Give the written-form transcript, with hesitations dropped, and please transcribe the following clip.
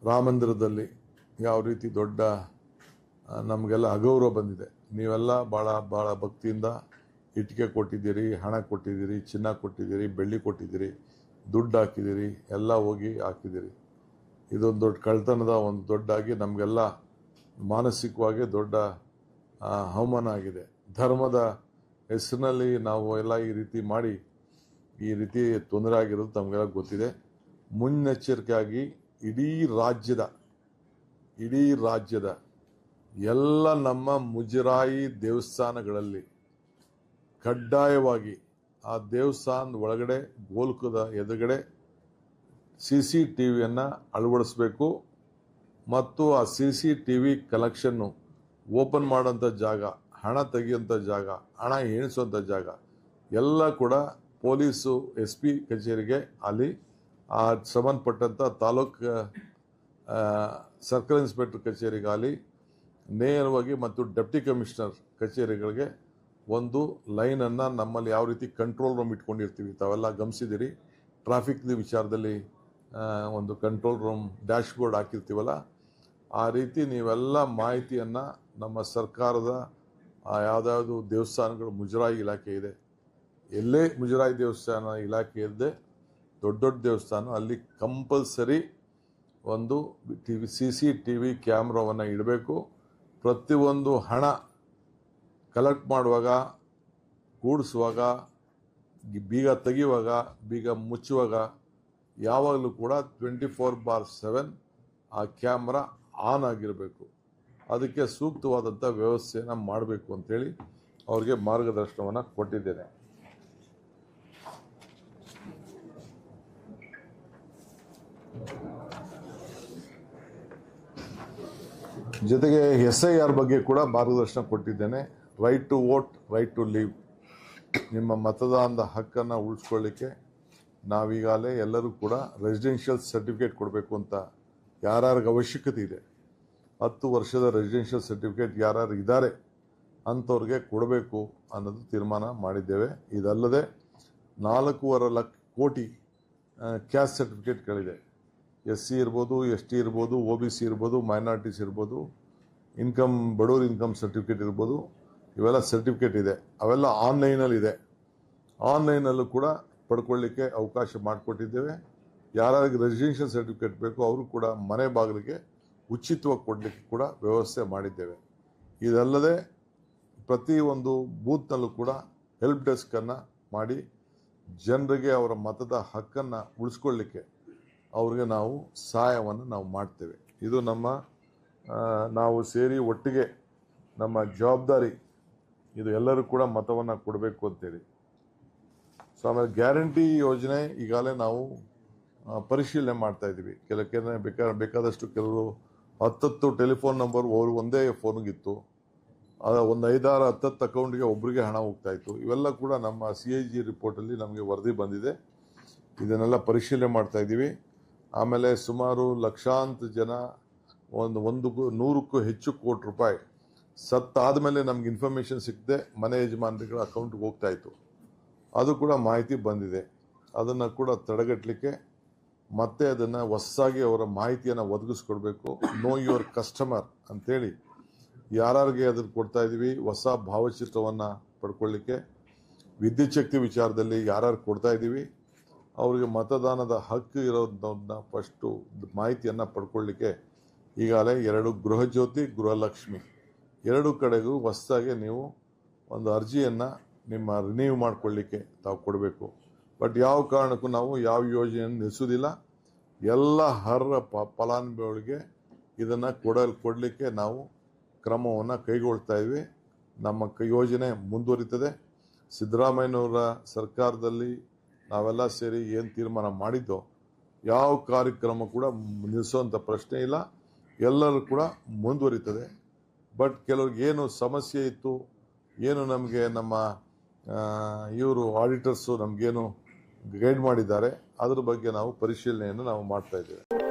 ರಾಮ ಮಂದಿರದಲ್ಲಿ ಯಾವ ರೀತಿ ದೊಡ್ಡ ನಮಗೆಲ್ಲ ಅಗೌರವ ಬಂದಿದೆ. ನೀವೆಲ್ಲ ಭಾಳ ಭಕ್ತಿಯಿಂದ ಇಟ್ಟಿಗೆ ಕೊಟ್ಟಿದ್ದೀರಿ, ಹಣ ಕೊಟ್ಟಿದ್ದೀರಿ, ಚಿನ್ನ ಕೊಟ್ಟಿದ್ದೀರಿ, ಬೆಳ್ಳಿ ಕೊಟ್ಟಿದ್ದೀರಿ, ದುಡ್ಡು ಹಾಕಿದ್ದೀರಿ, ಎಲ್ಲ ಹೋಗಿ ಹಾಕಿದ್ದೀರಿ. ಇದೊಂದು ದೊಡ್ಡ ಕಳ್ತನದ ಒಂದು ದೊಡ್ಡಾಗಿ ನಮಗೆಲ್ಲ ಮಾನಸಿಕವಾಗಿ ದೊಡ್ಡ ಅವಮಾನ ಆಗಿದೆ. ಧರ್ಮದ ಹೆಸರಿನಲ್ಲಿ ನಾವು ಎಲ್ಲ ಈ ರೀತಿ ಮಾಡಿ ಈ ರೀತಿ ತೊಂದರೆ ಆಗಿರೋದು ತಮಗೆಲ್ಲ ಗೊತ್ತಿದೆ. ಮುನ್ನೆಚ್ಚರಿಕೆಯಾಗಿ ಇಡೀ ರಾಜ್ಯದ ಎಲ್ಲ ನಮ್ಮ ಮುಜರಾಯಿ ದೇವಸ್ಥಾನಗಳಲ್ಲಿ ಕಡ್ಡಾಯವಾಗಿ ಆ ದೇವಸ್ಥಾನದ ಒಳಗಡೆ ಗೋಲ್ಕದ ಎದುರುಗಡೆ CCTVಯನ್ನು ಅಳವಡಿಸಬೇಕು ಮತ್ತು ಆ CCTV ಕಲೆಕ್ಷನ್ನು ಓಪನ್ ಮಾಡೋಂಥ ಜಾಗ, ಹಣ ತೆಗೆಯುವಂಥ ಜಾಗ, ಹಣ ಎಣಿಸುವಂಥ ಜಾಗ ಎಲ್ಲ ಕೂಡ ಪೊಲೀಸು SP ಕಚೇರಿಗೆ ಅಲ್ಲಿ ಆ ಸಂಬಂಧಪಟ್ಟಂಥ ತಾಲೂಕು ಸರ್ಕಲ್ ಇನ್ಸ್ಪೆಕ್ಟರ್ ಕಚೇರಿಗಾಗಲಿ ನೇರವಾಗಿ ಮತ್ತು ಡೆಪ್ಟಿ ಕಮಿಷನರ್ ಕಚೇರಿಗಳಿಗೆ ಒಂದು ಲೈನನ್ನು ನಮ್ಮಲ್ಲಿ ಯಾವ ರೀತಿ ಕಂಟ್ರೋಲ್ ರೂಮ್ ಇಟ್ಕೊಂಡಿರ್ತೀವಿ ತಾವೆಲ್ಲ ಗಮನಿಸಿದಿರಿ. ಟ್ರಾಫಿಕ್ ವಿಚಾರದಲ್ಲಿ ಒಂದು ಕಂಟ್ರೋಲ್ ರೂಮ್ ಡ್ಯಾಶ್ ಬೋರ್ಡ್ ಹಾಕಿರ್ತೀವಲ್ಲ, ಆ ರೀತಿ ನೀವೆಲ್ಲ ಮಾಹಿತಿಯನ್ನು ನಮ್ಮ ಸರ್ಕಾರದ ಯಾವುದಾದ್ರು ದೇವಸ್ಥಾನಗಳು ಮುಜರಾಯಿ ಇಲಾಖೆ ಇದೆ, ಎಲ್ಲೇ ಮುಜರಾಯಿ ದೇವಸ್ಥಾನ ಇಲಾಖೆ ಇರದೆ ದೊಡ್ಡ ದೇವಸ್ಥಾನ ಅಲ್ಲಿ ಕಂಪಲ್ಸರಿ ಒಂದು CCTV ಕ್ಯಾಮ್ರಾವನ್ನು ಇಡಬೇಕು. ಪ್ರತಿಯೊಂದು ಹಣ ಕಲೆಕ್ಟ್ ಮಾಡುವಾಗ, ಕೂಡಿಸುವಾಗ, ಬೀಗ ತೆಗೆಯುವಾಗ, ಬೀಗ ಮುಚ್ಚುವಾಗ ಯಾವಾಗಲೂ ಕೂಡ 24/7 ಆ ಕ್ಯಾಮ್ರಾ ಆನ್ ಆಗಿರಬೇಕು. ಅದಕ್ಕೆ ಸೂಕ್ತವಾದಂಥ ವ್ಯವಸ್ಥೆಯನ್ನು ಮಾಡಬೇಕು ಅಂತೇಳಿ ಅವ್ರಿಗೆ ಮಾರ್ಗದರ್ಶನವನ್ನು ಕೊಟ್ಟಿದ್ದೇನೆ. ಜೊತೆಗೆ SIR ಬಗ್ಗೆ ಕೂಡ ಮಾರ್ಗದರ್ಶನ ಕೊಟ್ಟಿದ್ದೇನೆ. Right to vote, right to live. ನಿಮ್ಮ ಮತದಾನದ ಹಕ್ಕನ್ನು ಉಳಿಸ್ಕೊಳ್ಳಿಕ್ಕೆ ನಾವೀಗಾಗಲೇ ಎಲ್ಲರೂ ಕೂಡ ರೆಸಿಡೆನ್ಷಿಯಲ್ ಸರ್ಟಿಫಿಕೇಟ್ ಕೊಡಬೇಕು ಅಂತ ಯಾರ್ಯಾರಿಗೆ ಅವಶ್ಯಕತೆ ಇದೆ, 10 ವರ್ಷದ ರೆಸಿಡೆನ್ಷಿಯಲ್ ಸರ್ಟಿಫಿಕೇಟ್ ಯಾರ್ಯಾರು ಇದ್ದಾರೆ ಅಂಥವ್ರಿಗೆ ಕೊಡಬೇಕು ಅನ್ನೋದು ತೀರ್ಮಾನ ಮಾಡಿದ್ದೇವೆ. ಇದಲ್ಲದೆ 4.25 ಕೋಟಿ ಕ್ಯಾಸ್ಟ್ ಸರ್ಟಿಫಿಕೇಟ್ಗಳಿದೆ. SC ಇರ್ಬೋದು, ST ಇರ್ಬೋದು, OBC ಇರ್ಬೋದು, ಮೈನಾರಿಟೀಸ್ ಇರ್ಬೋದು, ಬಡವ್ರ ಇನ್ಕಮ್ ಸರ್ಟಿಫಿಕೇಟ್ ಇರ್ಬೋದು, ಇವೆಲ್ಲ ಸರ್ಟಿಫಿಕೇಟ್ ಇದೆ. ಅವೆಲ್ಲ ಆನ್ಲೈನಲ್ಲಿ ಇದೆ. ಆನ್ಲೈನಲ್ಲೂ ಕೂಡ ಪಡ್ಕೊಳ್ಳಿಕ್ಕೆ ಅವಕಾಶ ಮಾಡಿಕೊಟ್ಟಿದ್ದೇವೆ. ಯಾರಿಗೆ ರೆಸಿಡೆನ್ಷಿಯಲ್ ಸರ್ಟಿಫಿಕೇಟ್ ಬೇಕು ಅವರು ಕೂಡ ಮನೆ ಬಾಗಿಲಿಗೆ ಉಚಿತವಾಗಿ ಕೊಡಲಿಕ್ಕೆ ಕೂಡ ವ್ಯವಸ್ಥೆ ಮಾಡಿದ್ದೇವೆ. ಇದಲ್ಲದೆ ಪ್ರತಿಯೊಂದು ಬೂತ್ನಲ್ಲೂ ಕೂಡ ಹೆಲ್ಪ್ ಡೆಸ್ಕನ್ನು ಮಾಡಿ ಜನರಿಗೆ ಅವರ ಮತದ ಹಕ್ಕನ್ನು ಉಳಿಸ್ಕೊಳ್ಳಿಕ್ಕೆ ಅವ್ರಿಗೆ ನಾವು ಸಹಾಯವನ್ನು ನಾವು ಮಾಡ್ತೇವೆ. ಇದು ನಾವು ಸೇರಿ ಒಟ್ಟಿಗೆ ನಮ್ಮ ಜವಾಬ್ದಾರಿ. ಇದು ಎಲ್ಲರೂ ಕೂಡ ಮತವನ್ನು ಕೊಡಬೇಕು ಅಂತೇಳಿ. ಸೊ ಆಮೇಲೆ ಗ್ಯಾರಂಟಿ ಯೋಜನೆ ಈಗಾಗಲೇ ನಾವು ಪರಿಶೀಲನೆ ಮಾಡ್ತಾ ಇದ್ದೀವಿ. ಬೇಕಾದಷ್ಟು ಕೆಲವರು 10 ಟೆಲಿಫೋನ್ ನಂಬರ್ ಅವರು ಒಂದೇ ಫೋನ್ಗಿತ್ತು. ಒಂದು 5-6-10 ಅಕೌಂಟ್ಗೆ ಒಬ್ಬರಿಗೆ ಹಣ ಹೋಗ್ತಾ ಇತ್ತು. ಇವೆಲ್ಲ ಕೂಡ ನಮ್ಮ CAG ರಿಪೋರ್ಟಲ್ಲಿ ನಮಗೆ ವರದಿ ಬಂದಿದೆ. ಇದನ್ನೆಲ್ಲ ಪರಿಶೀಲನೆ ಮಾಡ್ತಾ ಇದ್ದೀವಿ. ಆಮೇಲೆ ಸುಮಾರು ಲಕ್ಷಾಂತರ ಜನ 100ಕ್ಕೂ ಹೆಚ್ಚು ಕೋಟಿ ರೂಪಾಯಿ ಸತ್ತಾದಮೇಲೆ ನಮ್ಗೆ ಇನ್ಫಾರ್ಮೇಷನ್ ಸಿಕ್ಕದೆ ಮನೆ ಯಜಮಾನರುಗಳ ಅಕೌಂಟ್ಗೆ ಹೋಗ್ತಾ ಇತ್ತು. ಅದು ಕೂಡ ಮಾಹಿತಿ ಬಂದಿದೆ. ಅದನ್ನು ಕೂಡ ತಡೆಗಟ್ಟಲಿಕ್ಕೆ ಮತ್ತೆ ಅದನ್ನು ಹೊಸದಾಗಿ ಅವರ ಮಾಹಿತಿಯನ್ನು ಒದಗಿಸ್ಕೊಡ್ಬೇಕು. ನೋ ಯುವರ್ ಕಸ್ಟಮರ್ ಅಂತೇಳಿ ಯಾರಿಗೆ ಅದನ್ನು ಕೊಡ್ತಾ ಇದ್ದೀವಿ. ಹೊಸ ಭಾವಚಿತ್ರವನ್ನು ಪಡ್ಕೊಳ್ಳಿಕ್ಕೆ ವಿದ್ಯುತ್ ಶಕ್ತಿ ವಿಚಾರದಲ್ಲಿ ಯಾರು ಕೊಡ್ತಾ ಇದ್ದೀವಿ ಅವರಿಗೆ ಮತದಾನದ ಹಕ್ಕು ಇರೋದನ್ನ ಫಸ್ಟು ಮಾಹಿತಿಯನ್ನು ಪಡ್ಕೊಳ್ಳಿಕ್ಕೆ ಈಗಾಗಲೇ 2 ಗೃಹಜ್ಯೋತಿ, ಗೃಹಲಕ್ಷ್ಮಿ 2 ಕಡೆಗೂ ಹೊಸದಾಗಿ ನೀವು ಒಂದು ಅರ್ಜಿಯನ್ನು ನಿಮ್ಮ ರಿನ್ಯೂ ಮಾಡಿಕೊಳ್ಳಿಕ್ಕೆ ತಾವು ಕೊಡಬೇಕು. ಬಟ್ ಯಾವ ಕಾರಣಕ್ಕೂ ನಾವು ಯಾವ ಯೋಜನೆಯನ್ನು ನಿಲ್ಲಿಸೋದಿಲ್ಲ. ಎಲ್ಲ ಅರ್ಹ ಫಲಾನುಭವಿಗಳಿಗೆ ಇದನ್ನು ಕೊಡಲಿಕ್ಕೆ ನಾವು ಕ್ರಮವನ್ನು ಕೈಗೊಳ್ತಾ ಇದ್ವಿ. ನಮ್ಮ ಯೋಜನೆ ಮುಂದುವರಿತದೆ. ಸಿದ್ದರಾಮಯ್ಯನವರ ಸರ್ಕಾರದಲ್ಲಿ ನಾವೆಲ್ಲ ಸೇರಿ ಏನು ತೀರ್ಮಾನ ಮಾಡಿದ್ದೋ ಯಾವ ಕಾರ್ಯಕ್ರಮ ಕೂಡ ನಿಲ್ಲಿಸುವಂಥ ಪ್ರಶ್ನೆ ಇಲ್ಲ. ಎಲ್ಲರೂ ಕೂಡ ಮುಂದುವರಿತದೆ. ಬಟ್ ಕೆಲವ್ರಿಗೆ ಏನು ಸಮಸ್ಯೆ ಇತ್ತು, ಏನು ನಮಗೆ ನಮ್ಮ ಇವರು ಆಡಿಟರ್ಸು ನಮಗೇನು ಗೈಡ್ ಮಾಡಿದ್ದಾರೆ, ಅದ್ರ ಬಗ್ಗೆ ನಾವು ಪರಿಶೀಲನೆಯನ್ನು ನಾವು ಮಾಡ್ತಾ ಇದ್ದೇವೆ.